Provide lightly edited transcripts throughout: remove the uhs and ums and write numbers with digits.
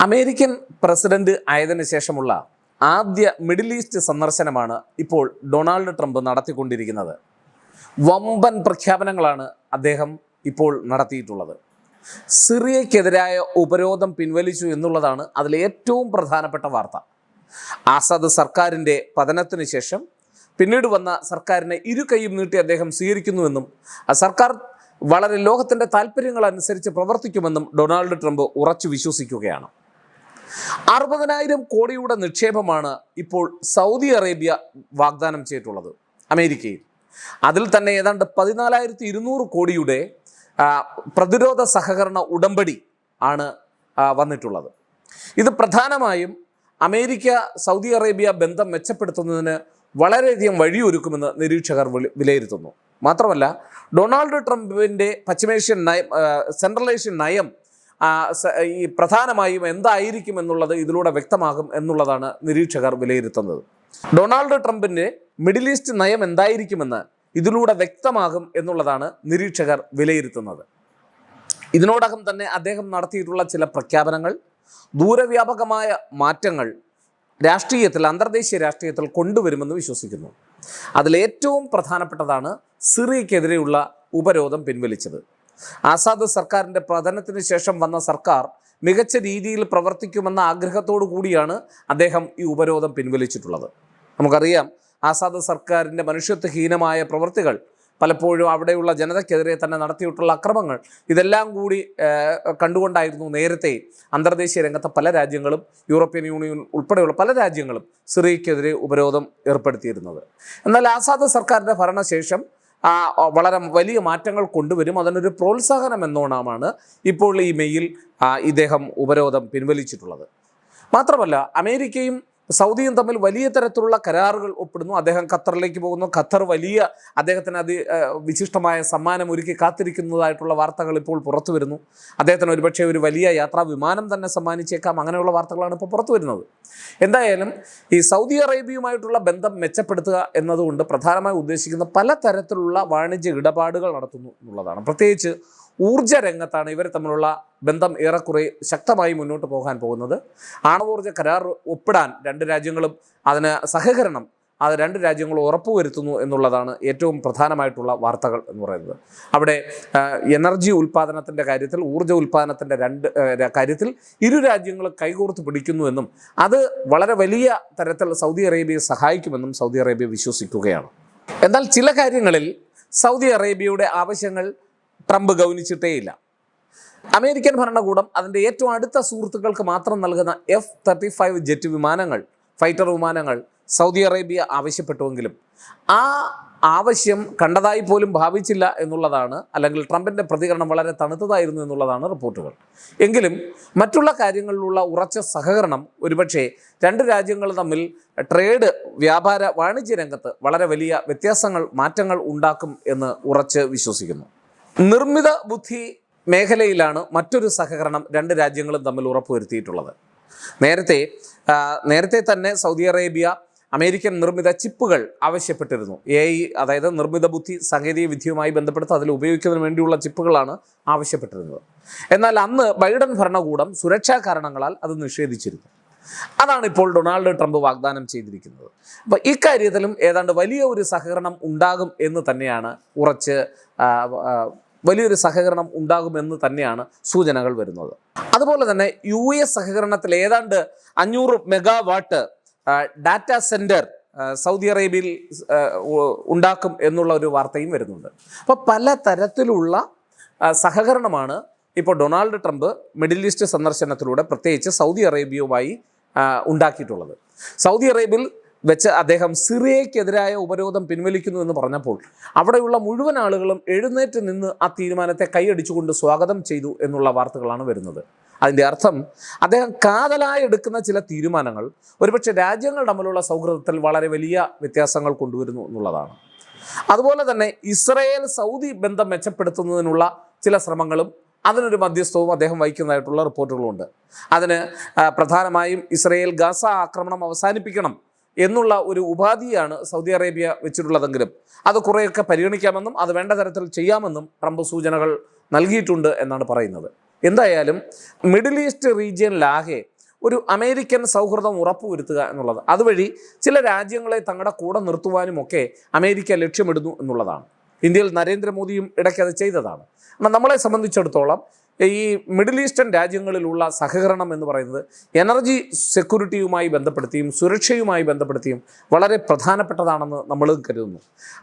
American president ആയതിനു ശേഷമുള്ള ആദ്യ മിഡിൽ ഈസ്റ്റ് സന്ദർശനമാണ് ഇപ്പോൾ ഡൊണാൾഡ് ട്രംപ് നടത്തിക്കൊണ്ടിരിക്കുന്നത്. വമ്പൻ പ്രഖ്യാപനങ്ങളാണ് അദ്ദേഹം ഇപ്പോൾ നടത്തിയിട്ടുള്ളത്. സിറിയക്കെതിരായ ഉപരോധം പിൻവലിച്ചു എന്നുള്ളതാണ് അതിലെ ഏറ്റവും പ്രധാനപ്പെട്ട വാർത്ത. ആസാദ് സർക്കാരിൻ്റെ പതനത്തിന് ശേഷം പിന്നീട് വന്ന സർക്കാരിനെ ഇരു കൈയും നീട്ടി അദ്ദേഹം സ്വീകരിക്കുന്നുവെന്നും ആ സർക്കാർ വളരെ ലോകത്തിൻ്റെ താല്പര്യങ്ങൾ അനുസരിച്ച് പ്രവർത്തിക്കുമെന്നും ഡൊണാൾഡ് ട്രംപ് ഉറച്ചു വിശ്വസിക്കുകയാണ്. 60,000 കോടിയുടെ നിക്ഷേപമാണ് ഇപ്പോൾ സൗദി അറേബ്യ വാഗ്ദാനം ചെയ്തിട്ടുള്ളത് അമേരിക്കയിൽ. അതിൽ തന്നെ ഏതാണ്ട് 14,200 കോടിയുടെ പ്രതിരോധ സഹകരണ ഉടമ്പടി ആണ് വന്നിട്ടുള്ളത്. ഇത് പ്രധാനമായും അമേരിക്ക സൗദി അറേബ്യ ബന്ധം മെച്ചപ്പെടുത്തുന്നതിന് വളരെയധികം വഴിയൊരുക്കുമെന്ന് നിരീക്ഷകർ വിലയിരുത്തുന്നു. മാത്രമല്ല, ഡൊണാൾഡ് ട്രംപിൻ്റെ പശ്ചിമേഷ്യൻ നയം, സെൻട്രൽ ഏഷ്യൻ നയം ഈ പ്രധാനമായും എന്തായിരിക്കും എന്നുള്ളത് ഇതിലൂടെ വ്യക്തമാകും എന്നുള്ളതാണ് നിരീക്ഷകർ വിലയിരുത്തുന്നത്. ഡൊണാൾഡ് ട്രംപിൻ്റെ മിഡിൽ ഈസ്റ്റ് നയം എന്തായിരിക്കുമെന്ന് ഇതിലൂടെ വ്യക്തമാകും എന്നുള്ളതാണ് നിരീക്ഷകർ വിലയിരുത്തുന്നത്. ഇതിനോടകം തന്നെ അദ്ദേഹം നടത്തിയിട്ടുള്ള ചില പ്രഖ്യാപനങ്ങൾ ദൂരവ്യാപകമായ മാറ്റങ്ങൾ രാഷ്ട്രീയത്തിൽ, അന്തർദേശീയ രാഷ്ട്രീയത്തിൽ കൊണ്ടുവരുമെന്ന് വിശ്വസിക്കുന്നു. അതിലേറ്റവും പ്രധാനപ്പെട്ടതാണ് സിറിയക്കെതിരെയുള്ള ഉപരോധം പിൻവലിച്ചത്. ആസാദ് സർക്കാരിൻ്റെ പതനത്തിന് ശേഷം വന്ന സർക്കാർ മികച്ച രീതിയിൽ പ്രവർത്തിക്കുമെന്ന ആഗ്രഹത്തോടു കൂടിയാണ് അദ്ദേഹം ഈ ഉപരോധം പിൻവലിച്ചിട്ടുള്ളത്. നമുക്കറിയാം, ആസാദ് സർക്കാരിൻ്റെ മനുഷ്യത്വഹീനമായ പ്രവൃത്തികൾ, പലപ്പോഴും അവിടെയുള്ള ജനതയ്ക്കെതിരെ തന്നെ നടത്തിയിട്ടുള്ള അക്രമങ്ങൾ, ഇതെല്ലാം കൂടി കണ്ടുകൊണ്ടായിരുന്നു നേരത്തെ അന്തർദേശീയ രംഗത്തെ പല രാജ്യങ്ങളും, യൂറോപ്യൻ യൂണിയൻ ഉൾപ്പെടെയുള്ള പല രാജ്യങ്ങളും സിറിയക്കെതിരെ ഉപരോധം ഏർപ്പെടുത്തിയിരുന്നത്. എന്നാൽ ആസാദ് സർക്കാരിൻ്റെ ഭരണശേഷം വളരെ വലിയ മാറ്റങ്ങൾ കൊണ്ടുവരും. അതിനൊരു പ്രോത്സാഹനം എന്നോണമാണ് ഇപ്പോൾ ഈ മെയിൽ ഇദ്ദേഹം ഉപരോധം പിൻവലിച്ചിട്ടുള്ളത്. മാത്രമല്ല, അമേരിക്കയും സൗദിയും തമ്മിൽ വലിയ തരത്തിലുള്ള കരാറുകൾ ഒപ്പിടുന്നു. അദ്ദേഹം ഖത്തറിലേക്ക് പോകുന്നു. ഖത്തർ വലിയ അദ്ദേഹത്തിന് വിശിഷ്ടമായ സമ്മാനം ഒരുക്കി കാത്തിരിക്കുന്നതായിട്ടുള്ള വാർത്തകൾ ഇപ്പോൾ പുറത്തു വരുന്നു. അദ്ദേഹത്തിന് ഒരുപക്ഷെ ഒരു വലിയ യാത്രാ വിമാനം തന്നെ സമ്മാനിച്ചേക്കാം. അങ്ങനെയുള്ള വാർത്തകളാണ് ഇപ്പോൾ പുറത്തു വരുന്നത്. എന്തായാലും ഈ സൗദി അറേബ്യയുമായിട്ടുള്ള ബന്ധം മെച്ചപ്പെടുത്തുക എന്നതുകൊണ്ട് പ്രധാനമായി ഉദ്ദേശിക്കുന്ന പല തരത്തിലുള്ള വാണിജ്യ ഇടപാടുകൾ നടത്തുന്നു എന്നുള്ളതാണ്. പ്രത്യേകിച്ച് ഊർജ്ജ രംഗത്താണ് ഇവർ തമ്മിലുള്ള ബന്ധം ഏറെക്കുറെ ശക്തമായി മുന്നോട്ട് പോകാൻ പോകുന്നത്. ആണവോർജ്ജ കരാർ ഒപ്പിടാൻ രണ്ട് രാജ്യങ്ങളും അതിന് സഹകരണം രണ്ട് രാജ്യങ്ങളും ഉറപ്പുവരുത്തുന്നു എന്നുള്ളതാണ് ഏറ്റവും പ്രധാനമായിട്ടുള്ള വാർത്തകൾ എന്ന് പറയുന്നത്. അവിടെ എനർജി ഉൽപ്പാദനത്തിൻ്റെ കാര്യത്തിൽ, ഊർജ്ജ ഉൽപ്പാദനത്തിൻ്റെ കാര്യത്തിൽ ഇരു രാജ്യങ്ങളും കൈകോർത്ത് പിടിക്കുന്നുവെന്നും അത് വളരെ വലിയ തരത്തിൽ സൗദി അറേബ്യയെ സഹായിക്കുമെന്നും സൗദി അറേബ്യ വിശ്വസിക്കുകയാണ്. എന്നാൽ ചില കാര്യങ്ങളിൽ സൗദി അറേബ്യയുടെ ആവശ്യങ്ങൾ ട്രംപ് ഗൗനിച്ചിട്ടേയില്ല. അമേരിക്കൻ ഭരണകൂടം അതിൻ്റെ ഏറ്റവും അടുത്ത സുഹൃത്തുക്കൾക്ക് മാത്രം നൽകുന്ന F-35 ജെറ്റ് വിമാനങ്ങൾ, ഫൈറ്റർ വിമാനങ്ങൾ സൗദി അറേബ്യ ആവശ്യപ്പെട്ടുവെങ്കിലും ആ ആവശ്യം കണ്ടതായി പോലും ഭാവിച്ചില്ല എന്നുള്ളതാണ്, അല്ലെങ്കിൽ ട്രംപിൻ്റെ പ്രതികരണം വളരെ തണുത്തതായിരുന്നു എന്നുള്ളതാണ് റിപ്പോർട്ടുകൾ. എങ്കിലും മറ്റുള്ള കാര്യങ്ങളിലുള്ള ഉറച്ച സഹകരണം ഒരുപക്ഷെ രണ്ട് രാജ്യങ്ങൾ തമ്മിൽ ട്രേഡ്, വ്യാപാര, വാണിജ്യ രംഗത്ത് വളരെ വലിയ മാറ്റങ്ങൾ ഉണ്ടാക്കും എന്ന് ഉറച്ച് വിശ്വസിക്കുന്നു. നിർമ്മിത ബുദ്ധി മേഖലയിലാണ് മറ്റൊരു സഹകരണം രണ്ട് രാജ്യങ്ങളും തമ്മിൽ ഉറപ്പുവരുത്തിയിട്ടുള്ളത്. നേരത്തെ തന്നെ സൗദി അറേബ്യ അമേരിക്കൻ നിർമ്മിത ചിപ്പുകൾ ആവശ്യപ്പെട്ടിരുന്നു. AI, അതായത് നിർമ്മിത ബുദ്ധി സാങ്കേതിക വിദ്യയുമായി ബന്ധപ്പെടുത്തി അതിൽ ഉപയോഗിക്കുന്നതിന് വേണ്ടിയുള്ള ചിപ്പുകളാണ് ആവശ്യപ്പെട്ടിരുന്നത്. എന്നാൽ അന്ന് ബൈഡൻ ഭരണകൂടം സുരക്ഷാ കാരണങ്ങളാൽ അത് നിഷേധിച്ചിരുന്നു. അതാണ് ഇപ്പോൾ ഡൊണാൾഡ് ട്രംപ് വാഗ്ദാനം ചെയ്തിരിക്കുന്നത്. അപ്പോൾ ഇക്കാര്യത്തിലും ഏതാണ്ട് വലിയ ഒരു സഹകരണം ഉണ്ടാകും എന്ന് തന്നെയാണ് വലിയൊരു സഹകരണം ഉണ്ടാകുമെന്ന് തന്നെയാണ് സൂചനകൾ വരുന്നത്. അതുപോലെ തന്നെ US സഹകരണത്തിൽ ഏതാണ്ട് 500 മെഗാവാട്ട് ഡാറ്റാ സെൻറ്റർ സൗദി അറേബ്യയിൽ ഉണ്ടാക്കും എന്നുള്ള ഒരു വാർത്തയും വരുന്നുണ്ട്. അപ്പോൾ പല തരത്തിലുള്ള സഹകരണമാണ് ഇപ്പോൾ ഡൊണാൾഡ് ട്രംപ് മിഡിൽ ഈസ്റ്റ് സന്ദർശനത്തിലൂടെ പ്രത്യേകിച്ച് സൗദി അറേബ്യയുമായി ഉണ്ടാക്കിയിട്ടുള്ളത്. സൗദി അറേബ്യയിൽ വെച്ച് അദ്ദേഹം സിറിയക്കെതിരായ ഉപരോധം പിൻവലിക്കുന്നു എന്ന് പറഞ്ഞപ്പോൾ അവിടെയുള്ള മുഴുവൻ ആളുകളും എഴുന്നേറ്റ് നിന്ന് ആ തീരുമാനത്തെ കൈയടിച്ചുകൊണ്ട് സ്വാഗതം ചെയ്തു എന്നുള്ള വാർത്തകളാണ് വരുന്നത്. അതിൻ്റെ അർത്ഥം അദ്ദേഹം കാതലായി എടുക്കുന്ന ചില തീരുമാനങ്ങൾ ഒരുപക്ഷെ രാജ്യങ്ങൾ തമ്മിലുള്ള സൗഹൃദത്തിൽ വളരെ വലിയ വ്യത്യാസങ്ങൾ കൊണ്ടുവരുന്നു എന്നുള്ളതാണ്. അതുപോലെ തന്നെ ഇസ്രയേൽ സൗദി ബന്ധം മെച്ചപ്പെടുത്തുന്നതിനുള്ള ചില ശ്രമങ്ങളും അതിനൊരു മധ്യസ്ഥവും അദ്ദേഹം വഹിക്കുന്നതായിട്ടുള്ള റിപ്പോർട്ടുകളുണ്ട്. അതിന് പ്രധാനമായും ഇസ്രയേൽ ഗാസ ആക്രമണം അവസാനിപ്പിക്കണം എന്നുള്ള ഒരു ഉപാധിയാണ് സൗദി അറേബ്യ വെച്ചിട്ടുള്ളതെങ്കിലും അത് കുറേയൊക്കെ പരിഗണിക്കാമെന്നും അത് വേണ്ട തരത്തിൽ ചെയ്യാമെന്നും ട്രംപ് സൂചനകൾ നൽകിയിട്ടുണ്ട് എന്നാണ് പറയുന്നത്. എന്തായാലും മിഡിൽ ഈസ്റ്റ് റീജിയനിലാകെ ഒരു അമേരിക്കൻ സൗഹൃദം ഉറപ്പുവരുത്തുക എന്നുള്ളത്. അതുവഴി ചില രാജ്യങ്ങളെ തങ്ങളുടെ കൂടെ നിർത്തുവാനുമൊക്കെ അമേരിക്ക ലക്ഷ്യമിടുന്നു എന്നുള്ളതാണ്. ഇന്ത്യയിൽ നരേന്ദ്രമോദിയും ഇടയ്ക്ക് അത് ചെയ്തതാണ്. എന്നാൽ നമ്മളെ സംബന്ധിച്ചിടത്തോളം ഈ മിഡിൽ ഈസ്റ്റേൺ രാജ്യങ്ങളിലുള്ള സഹകരണം എന്ന് പറയുന്നത് എനർജി സെക്യൂരിറ്റിയുമായി ബന്ധപ്പെടുത്തിയും സുരക്ഷയുമായി ബന്ധപ്പെടുത്തിയും വളരെ പ്രധാനപ്പെട്ടതാണെന്ന് നമ്മൾ കരുതുന്നു.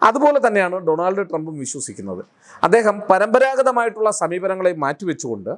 അതുപോലെ തന്നെയാണ് ഡൊണാൾഡ് ട്രംപും വിശ്വസിക്കുന്നത്. അദ്ദേഹം പരമ്പരാഗതമായിട്ടുള്ള സമീപനങ്ങളെ മാറ്റിവെച്ചുകൊണ്ട്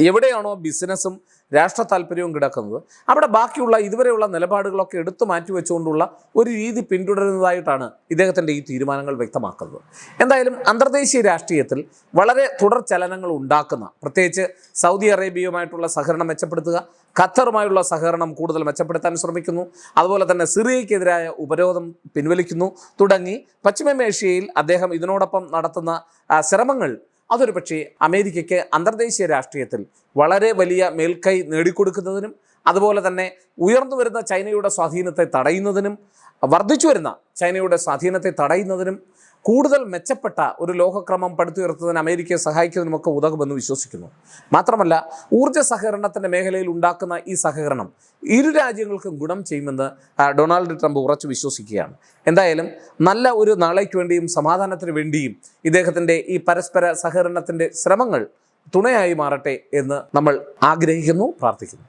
എവിടെയാണോ ബിസിനസ്സും രാഷ്ട്ര താല്പര്യവും കിടക്കുന്നത് അവിടെ ബാക്കിയുള്ള ഇതുവരെയുള്ള നിലപാടുകളൊക്കെ എടുത്തു മാറ്റിവെച്ചുകൊണ്ടുള്ള ഒരു രീതി പിന്തുടരുന്നതായിട്ടാണ് ഇദ്ദേഹത്തിൻ്റെ ഈ തീരുമാനങ്ങൾ വ്യക്തമാക്കുന്നത്. എന്തായാലും അന്തർദേശീയ രാഷ്ട്രീയത്തിൽ വളരെ തുടർ ചലനങ്ങൾ ഉണ്ടാക്കുന്ന, പ്രത്യേകിച്ച് സൗദി അറേബ്യയുമായിട്ടുള്ള സഹകരണം മെച്ചപ്പെടുത്തുക, ഖത്തറുമായുള്ള സഹകരണം കൂടുതൽ മെച്ചപ്പെടുത്താൻ ശ്രമിക്കുന്നു, അതുപോലെ തന്നെ സിറിയയ്ക്കെതിരായ ഉപരോധം പിൻവലിക്കുന്നു തുടങ്ങി പശ്ചിമേഷ്യയിൽ അദ്ദേഹം ഇതിനോടൊപ്പം നടത്തുന്ന ശ്രമങ്ങൾ അതൊരു പക്ഷേ അമേരിക്കയ്ക്ക് അന്തർദേശീയ രാഷ്ട്രീയത്തിൽ വളരെ വലിയ മേൽക്കൈ നേടിക്കൊടുക്കുന്നതിനും അതുപോലെ തന്നെ ഉയർന്നു വരുന്ന ചൈനയുടെ സ്വാധീനത്തെ തടയുന്നതിനും വർദ്ധിച്ചു വരുന്ന ചൈനയുടെ സ്വാധീനത്തെ തടയുന്നതിനും കൂടുതൽ മെച്ചപ്പെട്ട ഒരു ലോകക്രമം പടുത്തുയർത്തുന്നതിന് അമേരിക്കയെ സഹായിക്കുന്നതിനുമൊക്കെ ഉതകുമെന്ന് വിശ്വസിക്കുന്നു. മാത്രമല്ല ഊർജ്ജ സഹകരണത്തിൻ്റെ മേഖലയിൽ ഉണ്ടാക്കുന്ന ഈ സഹകരണം ഇരു രാജ്യങ്ങൾക്കും ഗുണം ചെയ്യുമെന്ന് ഡൊണാൾഡ് ട്രംപ് ഉറച്ചു വിശ്വസിക്കുകയാണ്. എന്തായാലും നല്ല ഒരു നാളേക്ക് വേണ്ടിയും സമാധാനത്തിന് വേണ്ടിയും ഇദ്ദേഹത്തിൻ്റെ ഈ പരസ്പര സഹകരണത്തിൻ്റെ ശ്രമങ്ങൾ തുണയായി മാറട്ടെ എന്ന് നമ്മൾ ആഗ്രഹിക്കുന്നു, പ്രാർത്ഥിക്കുന്നു.